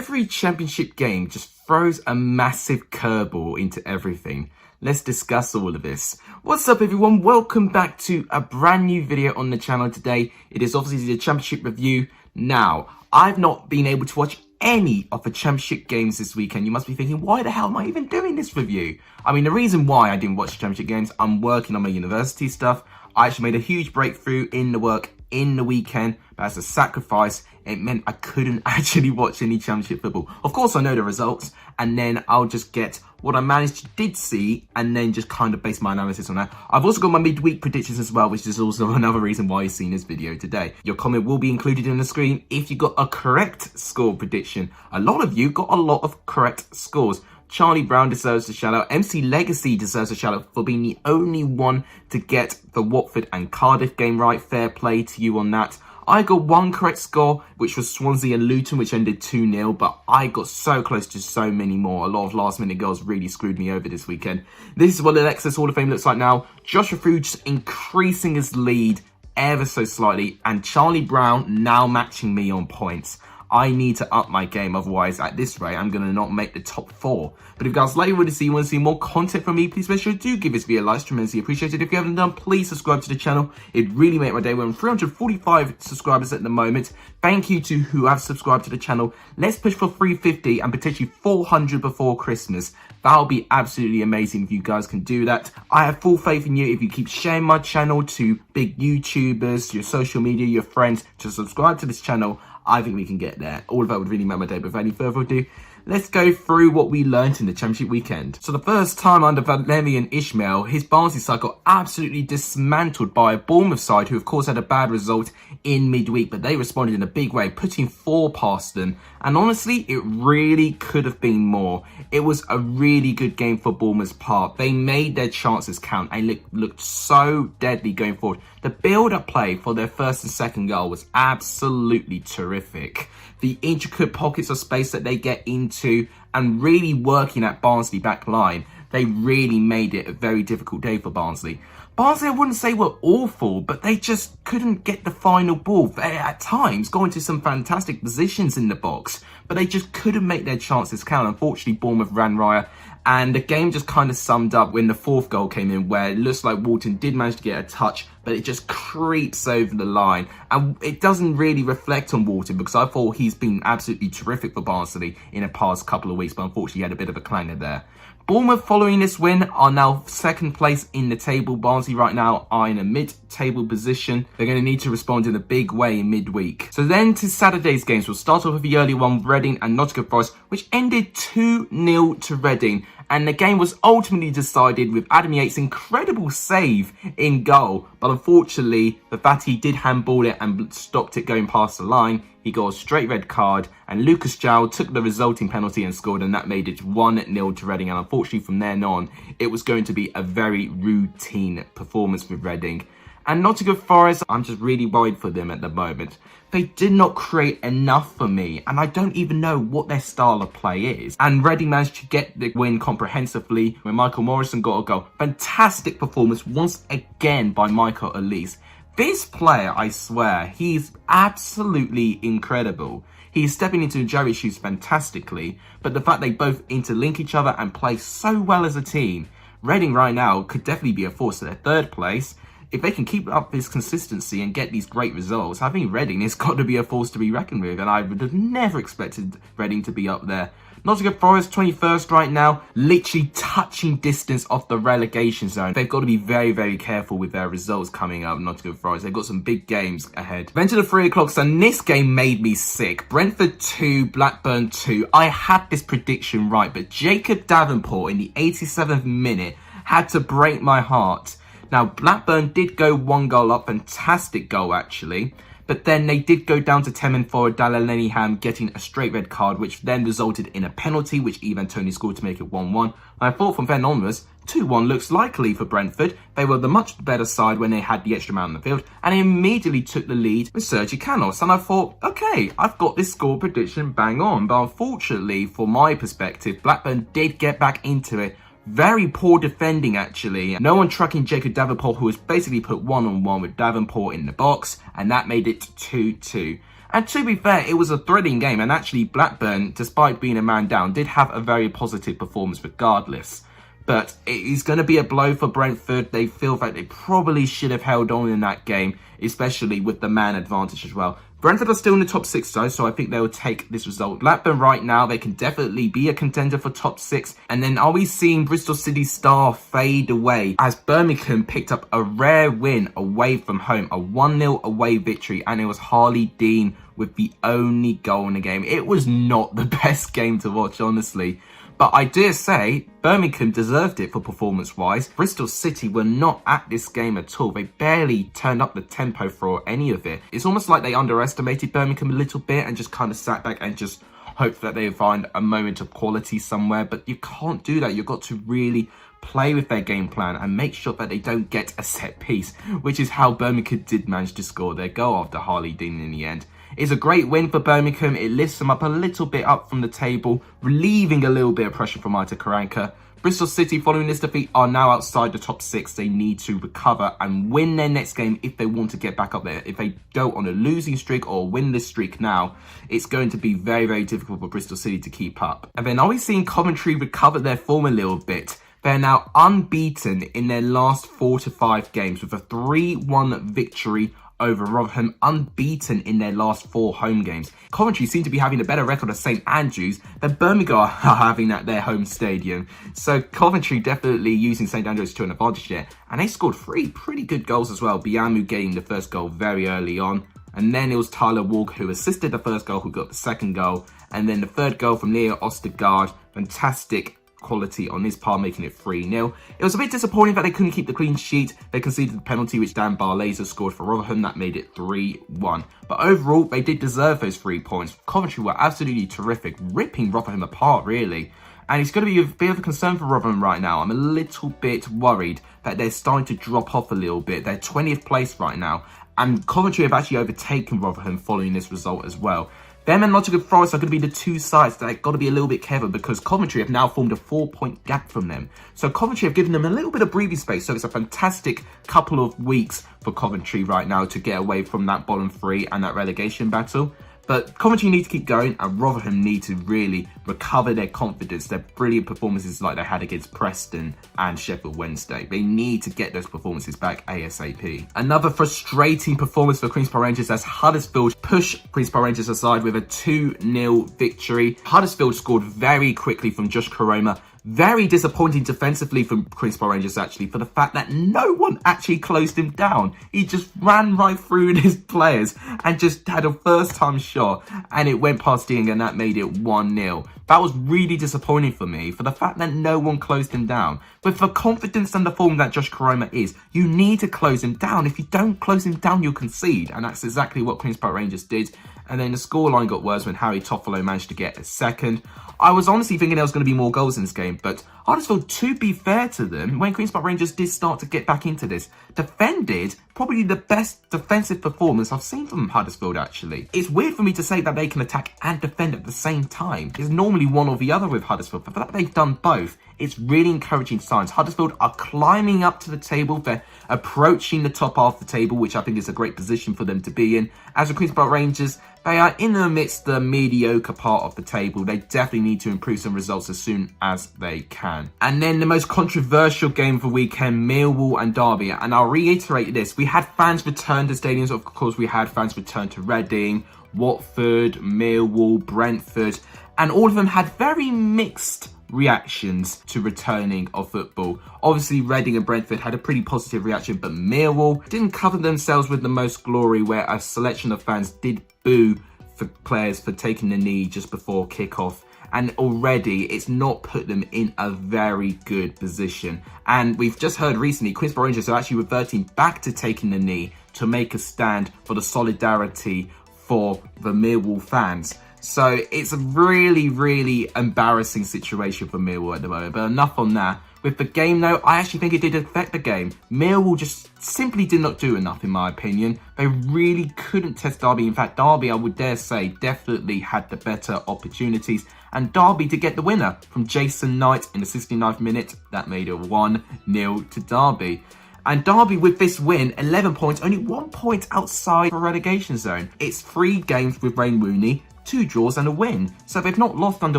Every championship game just throws a massive curveball into everything. Let's discuss all of this. What's up everyone? Welcome back to a brand new video on the channel today. It is obviously the championship review. Now, I've not been able to watch any of the championship games this weekend. You must be thinking, why the hell am I even doing this review? I mean, the reason why I didn't watch the championship games, I'm working on my university stuff. I actually made a huge breakthrough in the work in the weekend, but as a sacrifice, it meant I couldn't actually watch any championship football. Of course, I know the results, and then I'll just get what I did see, and then just kind of base my analysis on that. I've also got my midweek predictions as well, which is also another reason why you've seen this video today. Your comment will be included in the screen if you got a correct score prediction. A lot of you got a lot of correct scores. Charlie Brown deserves a shout out. MC Legacy deserves a shout out for being the only one to get the Watford and Cardiff game right. Fair play to you on that. I got one correct score, which was Swansea and Luton, which ended 2-0, but I got so close to so many more. A lot of last-minute goals really screwed me over this weekend. This is what the Alexis Hall of Fame looks like now. Joshua Frew just increasing his lead ever so slightly, and Charlie Brown now matching me on points. I need to up my game, otherwise at this rate I'm going to not make the top 4. But if you guys like what you want to see more content from me, please make sure to give this video a like, tremendously appreciated. If you haven't done, please subscribe to the channel. It really made my day. We're on 345 subscribers at the moment. Thank you to who have subscribed to the channel. Let's push for 350 and potentially 400 before Christmas. That'll be absolutely amazing if you guys can do that. I have full faith in you if you keep sharing my channel to big YouTubers, your social media, your friends, to subscribe to this channel. I think we can get there. All of that would really make my day. But without any further ado, let's go through what we learnt in the championship weekend. So the first time under Valerian Ismail, his Barnsley side got absolutely dismantled by a Bournemouth side who of course had a bad result in midweek, but they responded in a big way, putting 4 past them. And honestly, it really could have been more. It was a really good game for Bournemouth's part. They made their chances count and looked so deadly going forward. The build-up play for their first and second goal was absolutely terrific. The intricate pockets of space that they get into and really working at Barnsley back line, they really made it a very difficult day for Barnsley. Barnsley, I wouldn't say were awful, but they just couldn't get the final ball. They, at times, got into some fantastic positions in the box, but they just couldn't make their chances count. Unfortunately, Bournemouth ran riot, and the game just kind of summed up when the 4th goal came in, where it looks like Walton did manage to get a touch, but it just creeps over the line. And it doesn't really reflect on Walton, because I thought he's been absolutely terrific for Barnsley in the past couple of weeks, but unfortunately he had a bit of a clanger there. Bournemouth, following this win, are now 2nd place in the table. Barnsley right now are in a mid-table position. They're going to need to respond in a big way in midweek. So then to Saturday's games. We'll start off with the early one, Reading and Nottingham Forest, which ended 2-0 to Reading. And the game was ultimately decided with Adam Yates' incredible save in goal. But unfortunately, the Fatty did handball it and stopped it going past the line. He got a straight red card, and Lucas João took the resulting penalty and scored, and that made it 1-0 to Reading. And unfortunately, from then on, it was going to be a very routine performance with Reading. And Nottingham Forest, I'm just really worried for them at the moment. They did not create enough for me, and I don't even know what their style of play is. And Reading managed to get the win comprehensively when Michael Morrison got a goal. Fantastic performance once again by Michael Elise. This player, I swear, he's absolutely incredible. He's stepping into Jerry's shoes fantastically, but the fact they both interlink each other and play so well as a team, Reading right now could definitely be a force to their 3rd place. If they can keep up this consistency and get these great results, I think Reading has got to be a force to be reckoned with, and I would have never expected Reading to be up there. Nottingham Forest, 21st right now, literally touching distance off the relegation zone. They've got to be very, very careful with their results coming up, Nottingham Forest. They've got some big games ahead. Then to the 3 o'clock, and this game made me sick. Brentford 2, Blackburn 2. I had this prediction right, but Jacob Davenport in the 87th minute had to break my heart. Now, Blackburn did go 1 goal up, fantastic goal actually, but then they did go down to 10 men forward, Dallingham getting a straight red card, which then resulted in a penalty, which Ivan Toney scored to make it 1-1. I thought from then onwards, 2-1 looks likely for Brentford. They were the much better side when they had the extra man on the field, and they immediately took the lead with Sergi Canos. And I thought, okay, I've got this score prediction bang on, but unfortunately, from my perspective, Blackburn did get back into it. Very poor defending, actually. No one tracking Jacob Davenport, who was basically put one-on-one with Davenport in the box, and that made it 2-2. And to be fair, it was a thrilling game, and actually Blackburn, despite being a man down, did have a very positive performance regardless. But it is going to be a blow for Brentford. They feel that they probably should have held on in that game, especially with the man advantage as well. Brentford are still in the top 6 though, so I think they will take this result. Blackburn right now, they can definitely be a contender for top 6. And then are we seeing Bristol City's star fade away as Birmingham picked up a rare win away from home, a 1-0 away victory, and it was Harley Dean with the only goal in the game. It was not the best game to watch, honestly. But I dare say, Birmingham deserved it for performance-wise. Bristol City were not at this game at all. They barely turned up the tempo for any of it. It's almost like they underestimated Birmingham a little bit and just kind of sat back and just hoped that they would find a moment of quality somewhere. But you can't do that. You've got to really play with their game plan and make sure that they don't get a set piece, which is how Birmingham did manage to score their goal after Harley Dean in the end. It's a great win for Birmingham. It lifts them up a little bit up from the table, relieving a little bit of pressure from Arta Karanka. Bristol City, following this defeat, are now outside the top 6. They need to recover and win their next game if they want to get back up there. If they go on a losing streak or win this streak now, it's going to be very, very difficult for Bristol City to keep up. And then are we seeing Coventry recover their form a little bit? They're now unbeaten in their last 4 to 5 games with a 3-1 victory over Rotherham, unbeaten in their last 4 home games. Coventry seem to be having a better record at St Andrews than Birmingham are having at their home stadium. So Coventry definitely using St Andrews to an advantage here. And they scored 3 pretty good goals as well. Biamu getting the first goal very early on. And then it was Tyler Walker who assisted the first goal, who got the second goal. And then the third goal from Leo Ostergaard. Fantastic quality on his part, making it 3-0. It was a bit disappointing that they couldn't keep the clean sheet. They conceded the penalty which Dan Barlaser scored for Rotherham. That made it 3-1. But overall, they did deserve those 3 points. Coventry were absolutely terrific, ripping Rotherham apart, really. And it's going to be a bit of a concern for Rotherham right now. I'm a little bit worried that they're starting to drop off a little bit. They're 20th place right now. And Coventry have actually overtaken Rotherham following this result as well. Them and Nottingham Forest are going to be the 2 sides that have got to be a little bit careful, because Coventry have now formed a 4-point gap from them. So Coventry have given them a little bit of breathing space. So it's a fantastic couple of weeks for Coventry right now to get away from that bottom 3 and that relegation battle. But Coventry need to keep going, and Rotherham need to really recover their confidence, their brilliant performances like they had against Preston and Sheffield Wednesday. They need to get those performances back ASAP. Another frustrating performance for Queen's Park Rangers as Huddersfield pushed Queen's Park Rangers aside with a 2-0 victory. Huddersfield scored very quickly from Josh Koroma. Very disappointing defensively from Queen's Park Rangers, actually, for the fact that no one actually closed him down. He just ran right through his players and just had a first-time shot, and it went past Ding, and that made it 1-0. That was really disappointing for me, for the fact that no one closed him down. With the confidence and the form that Josh Koroma is, you need to close him down. If you don't close him down, you'll concede, and that's exactly what Queen's Park Rangers did. And then the scoreline got worse when Harry Toffolo managed to get a second. I was honestly thinking there was going to be more goals in this game, but Huddersfield, to be fair to them, when Queen's Park Rangers did start to get back into this, defended probably the best defensive performance I've seen from Huddersfield, actually. It's weird for me to say that they can attack and defend at the same time. It's normally one or the other with Huddersfield, but for that they've done both. It's really encouraging signs. Huddersfield are climbing up to the table. They're approaching the top half of the table, which I think is a great position for them to be in. As for Queen's Park Rangers, they are in the midst of the mediocre part of the table. They definitely need to improve some results as soon as they can. And then the most controversial game of the weekend, Millwall and Derby. And I'll reiterate this. We had fans return to stadiums. Of course, we had fans return to Reading, Watford, Millwall, Brentford. And all of them had very mixed reactions to returning of football. Obviously, Reading and Brentford had a pretty positive reaction, but Millwall didn't cover themselves with the most glory, where a selection of fans did boo for players for taking the knee just before kickoff. And already it's not put them in a very good position. And we've just heard recently Queen's Park Rangers are actually reverting back to taking the knee to make a stand for the solidarity for the Millwall fans. So it's a really, really embarrassing situation for Millwall at the moment. But enough on that. With the game, though, I actually think it did affect the game. Millwall just simply did not do enough, in my opinion. They really couldn't test Derby. In fact, Derby, I would dare say, definitely had the better opportunities. And Derby to get the winner from Jason Knight in the 69th minute. That made it 1-0 to Derby. And Derby, with this win, 11 points, only 1 point outside the relegation zone. It's 3 games with Wayne Rooney, 2 draws and a win. So they've not lost under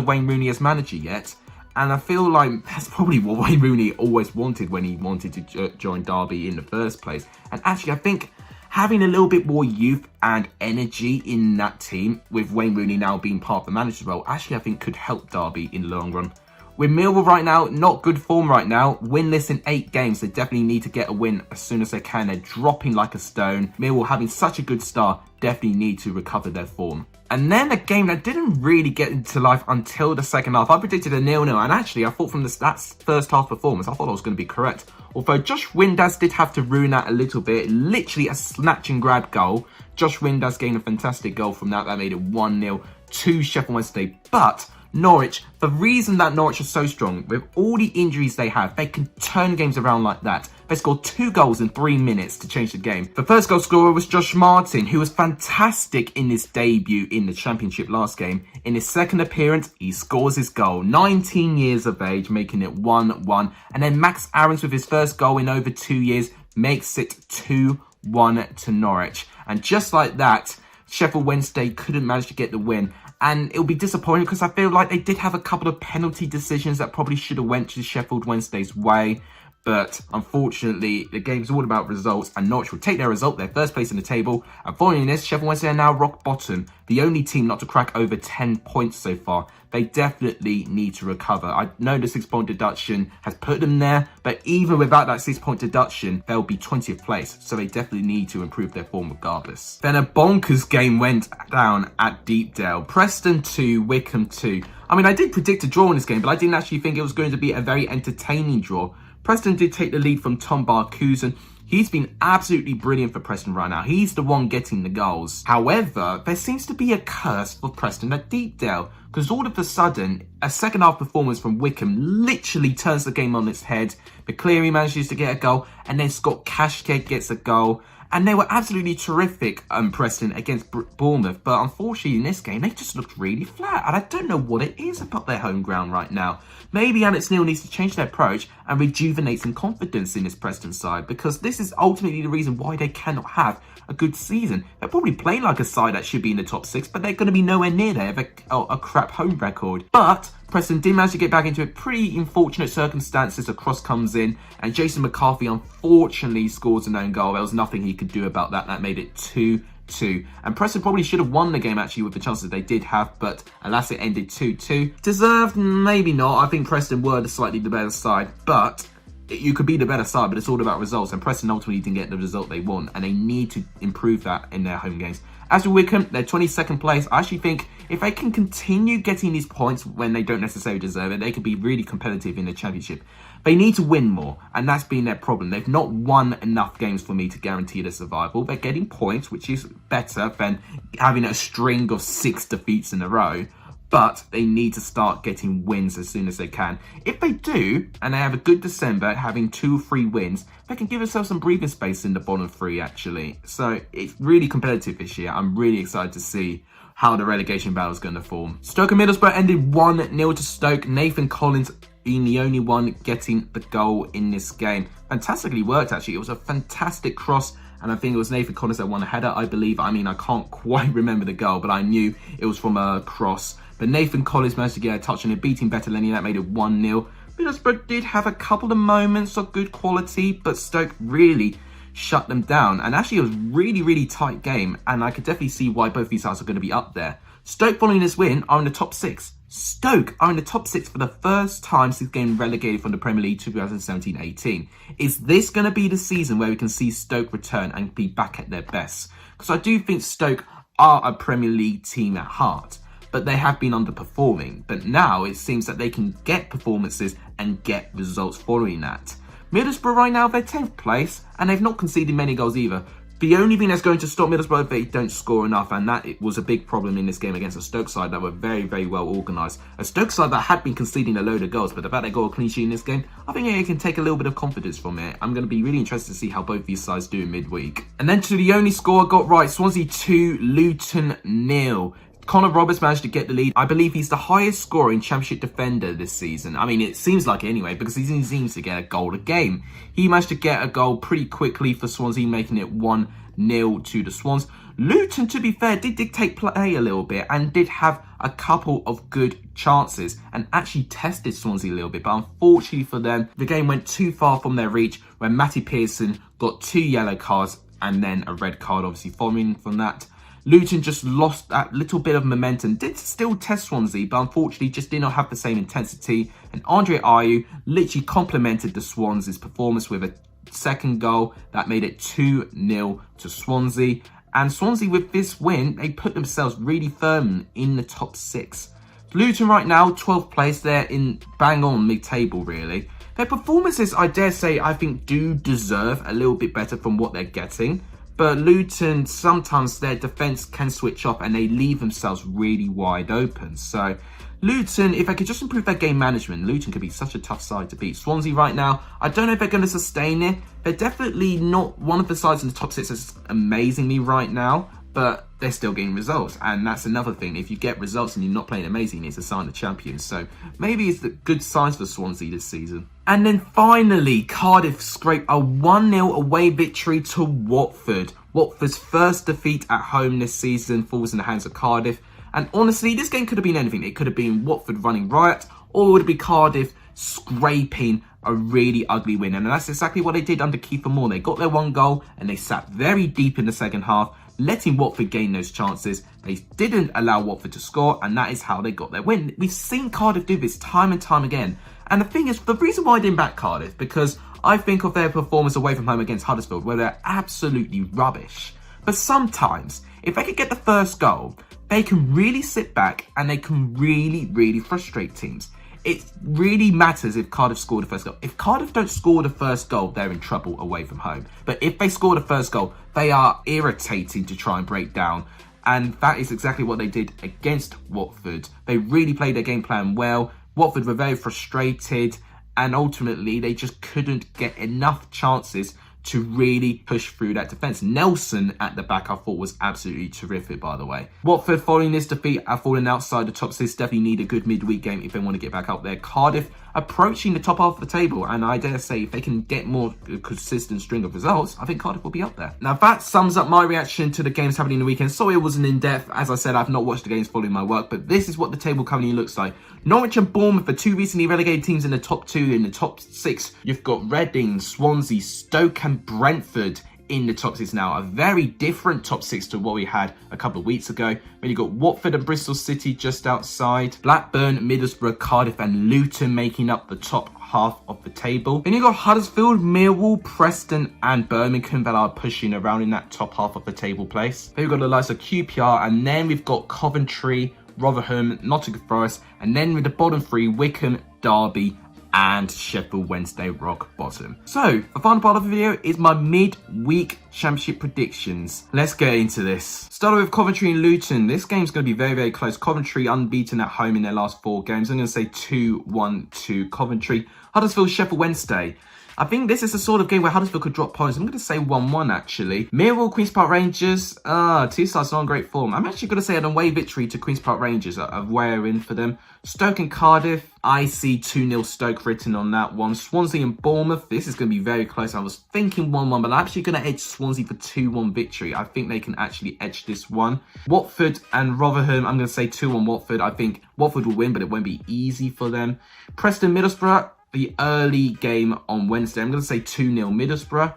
Wayne Rooney as manager yet. And I feel like that's probably what Wayne Rooney always wanted when he wanted to join Derby in the first place. And actually, I think having a little bit more youth and energy in that team, with Wayne Rooney now being part of the manager's role, actually I think could help Derby in the long run. With Millwall right now, not good form right now. Winless in 8 games. They definitely need to get a win as soon as they can. They're dropping like a stone. Millwall having such a good start, definitely need to recover their form. And then a game that didn't really get into life until the second half. I predicted a 0-0, and actually I thought from that first half performance, I thought I was going to be correct. Although Josh Windass did have to ruin that a little bit. Literally a snatch and grab goal. Josh Windass gained a fantastic goal from that. That made it 1-0 to Sheffield Wednesday. But Norwich, the reason that Norwich are so strong, with all the injuries they have, they can turn games around like that. They scored 2 goals in 3 minutes to change the game. The first goal scorer was Josh Martin, who was fantastic in his debut in the Championship last game. In his second appearance, he scores his goal. 19 years of age, making it 1-1. And then Max Aarons, with his first goal in over 2 years, makes it 2-1 to Norwich. And just like that, Sheffield Wednesday couldn't manage to get the win. And it'll be disappointing because I feel like they did have a couple of penalty decisions that probably should have went to Sheffield Wednesday's way. But unfortunately, the game's all about results, and Norwich will take their result, their first place in the table. And following this, Sheffield Wednesday are now rock bottom, the only team not to crack over 10 points so far. They definitely need to recover. I know the 6-point deduction has put them there, but even without that 6-point deduction, they'll be 20th place. So they definitely need to improve their form regardless. Then a bonkers game went down at Deepdale. Preston 2, Wycombe 2. I mean, I did predict a draw in this game, but I didn't actually think it was going to be a very entertaining draw. Preston did take the lead from Tom Barkusen. He's been absolutely brilliant for Preston right now. He's the one getting the goals. However, there seems to be a curse for Preston at Deepdale, because all of a sudden, a second half performance from Wycombe literally turns the game on its head. McCleary manages to get a goal, and then Scott Cashkeg gets a goal. And they were absolutely terrific, Preston, against Bournemouth. But unfortunately, in this game, they just looked really flat. And I don't know what it is about their home ground right now. Maybe Alex Neil needs to change their approach and rejuvenate some confidence in this Preston side. Because this is ultimately the reason why they cannot have a good season. They're probably playing like a side that should be in the top 6. But they're going to be nowhere near there. They have a crap home record. But Preston did manage to get back into it. Pretty unfortunate circumstances. A cross comes in, and Jason McCarthy unfortunately scores an own goal. There was nothing he could do about that. That made it 2-2. And Preston probably should have won the game actually with the chances they did have, but alas, it ended 2-2. Deserved? Maybe not. I think Preston were slightly the better side, but you could be the better side, but it's all about results. And Preston ultimately didn't get the result they want, and they need to improve that in their home games. As for Wycombe, they're 22nd place. I actually think if they can continue getting these points when they don't necessarily deserve it, they could be really competitive in the Championship. They need to win more, and that's been their problem. They've not won enough games for me to guarantee their survival. They're getting points, which is better than having a string of 6 defeats in a row. But they need to start getting wins as soon as they can. If they do, and they have a good December, having 2 or 3 wins, they can give themselves some breathing space in the bottom 3, actually. So it's really competitive this year. I'm really excited to see how the relegation battle is going to form. Stoke and Middlesbrough ended 1-0 to Stoke. Nathan Collins being the only one getting the goal in this game. Fantastically worked, actually. It was a fantastic cross. And I think it was Nathan Collins that won a header, I believe. I mean, I can't quite remember the goal, but I knew it was from a cross. But Nathan Collins managed to get a touch on it, beating Bettelini. That made it 1-0. Middlesbrough did have a couple of moments of good quality, but Stoke really shut them down. And actually, it was really, really tight game. And I could definitely see why both these sides are going to be up there. Stoke, following this win, are in the top 6. Stoke are in the top 6 for the first time since getting relegated from the Premier League 2017-18. Is this going to be the season where we can see Stoke return and be back at their best? Because I do think Stoke are a Premier League team at heart, but they have been underperforming. But now it seems that they can get performances and get results following that. Middlesbrough right now, they're 10th place, and they've not conceded many goals either. The only thing that's going to stop Middlesbrough if they don't score enough, and that it was a big problem in this game against a Stoke side that were very, very well organised. A Stoke side that had been conceding a load of goals, but the fact they got a clean sheet in this game, I think they can take a little bit of confidence from it. I'm going to be really interested to see how both these sides do in midweek. And then to the only score I got right, Swansea 2, Luton 0. Connor Roberts managed to get the lead. I believe he's the highest scoring Championship defender this season. I mean, it seems like it anyway, because he seems to get a goal a game. He managed to get a goal pretty quickly for Swansea, making it 1-0 to the Swans. Luton, to be fair, did dictate play a little bit and did have a couple of good chances and actually tested Swansea a little bit. But unfortunately for them, the game went too far from their reach when Matty Pearson got 2 yellow cards and then a red card, obviously, following from that. Luton just lost that little bit of momentum. Did still test Swansea, but unfortunately just did not have the same intensity. And Andre Ayew literally complemented the Swans' performance with a second goal that made it 2-0 to Swansea. And Swansea, with this win, they put themselves really firm in the top 6. Luton right now, 12th place. They're in bang on mid-table, really. Their performances, I dare say, I think do deserve a little bit better from what they're getting. But Luton, sometimes their defence can switch off and they leave themselves really wide open. So Luton, if they could just improve their game management, Luton could be such a tough side to beat. Swansea right now, I don't know if they're going to sustain it. They're definitely not one of the sides in the top 6 that's amazingly right now, but they're still getting results. And that's another thing. If you get results and you're not playing amazing, it's a sign of champions. So maybe it's the good signs for Swansea this season. And then finally, Cardiff scrape a 1-0 away victory to Watford. Watford's first defeat at home this season falls in the hands of Cardiff. And honestly, this game could have been anything. It could have been Watford running riot, or it would be Cardiff scraping a really ugly win. And that's exactly what they did under Kiefer Moore. They got their 1 goal and they sat very deep in the second half, letting Watford gain those chances. They didn't allow Watford to score, and that is how they got their win. We've seen Cardiff do this time and time again. And the thing is, the reason why I didn't back Cardiff, because I think of their performance away from home against Huddersfield, where they're absolutely rubbish. But sometimes, if they could get the first goal, they can really sit back and they can really frustrate teams. It really matters if Cardiff score the first goal. If Cardiff don't score the first goal, they're in trouble away from home. But if they score the first goal, they are irritating to try and break down. And that is exactly what they did against Watford. They really played their game plan well. Watford were very frustrated, and ultimately they just couldn't get enough chances to really push through that defence. Nelson at the back, I thought, was absolutely terrific, by the way. Watford, following this defeat, are falling outside the top 6. Definitely need a good midweek game if they want to get back up there. Cardiff approaching the top half of the table, and I dare say if they can get more consistent string of results, I think Cardiff will be up there. Now that sums up my reaction to the games happening in the weekend. Sorry it wasn't in depth. As I said, I've not watched the games following my work, but this is what the table currently looks like. Norwich and Bournemouth are 2 recently relegated teams in the top 2. In the top 6, you've got Reading, Swansea, Stoke and Brentford in the top 6 now. A very different top 6 to what we had a couple of weeks ago. Then you've got Watford and Bristol City just outside. Blackburn, Middlesbrough, Cardiff and Luton making up the top half of the table. Then you've got Huddersfield, Millwall, Preston and Birmingham that are pushing around in that top half of the table place. Then we've got the likes of QPR, and then we've got Coventry, Rotherham, Nottingham Forest, and then with the bottom 3, Wycombe, Derby and Sheffield Wednesday rock bottom. So the final part of the video is my midweek championship predictions. Let's get into this. Starting with Coventry and Luton. This game's going to be very close. Coventry unbeaten at home in their last 4 games. I'm going to say 2-1 to Coventry. Huddersfield, Sheffield Wednesday. I think this is the sort of game where Huddersfield could drop points. I'm going to say 1-1 actually. Millwall, Queen's Park Rangers. 2 sides not in great form. I'm actually going to say an away victory to Queen's Park Rangers. A rare win for them. Stoke and Cardiff. I see 2-0 Stoke written on that one. Swansea and Bournemouth. This is going to be very close. I was thinking 1-1, but I'm actually going to edge Swansea for 2-1 victory. I think they can actually edge this one. Watford and Rotherham. I'm going to say 2-1 Watford. I think Watford will win, but it won't be easy for them. Preston, Middlesbrough. The early game on Wednesday. I'm going to say 2-0 Middlesbrough.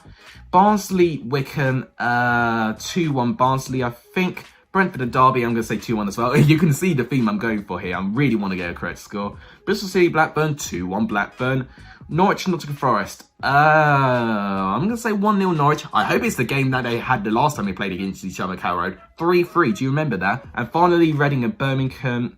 Barnsley, Wycombe, 2-1 Barnsley, I think. Brentford and Derby, I'm going to say 2-1 as well. You can see the theme I'm going for here. I really want to get a correct score. Bristol City, Blackburn, 2-1 Blackburn. Norwich, Nottingham Forest. I'm going to say 1-0 Norwich. I hope it's the game that they had the last time they played against each other, Carrow Road. 3-3, do you remember that? And finally, Reading and Birmingham.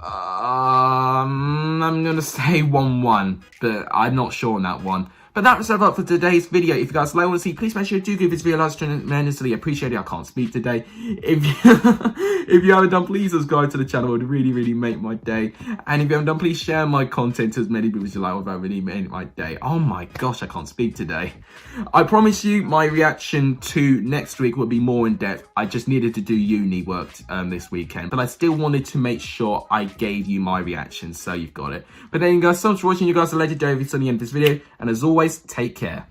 I'm going to say 1-1, but I'm not sure on that one. But that wraps up for today's video. If you guys like what to see, please make sure you do give this video a like, tremendously appreciate it. I can't speak today. If you haven't done, please subscribe to the channel. It would really make my day. And if you haven't done, please share my content to as many people as you like. That really made my day. Oh my gosh, I can't speak today. I promise you my reaction to next week will be more in depth. I just needed to do uni work this weekend, but I still wanted to make sure I gave you my reaction, so you've got it. But then you guys, so much for watching. You guys are legendary. It's on the end of this video, and as always, take care.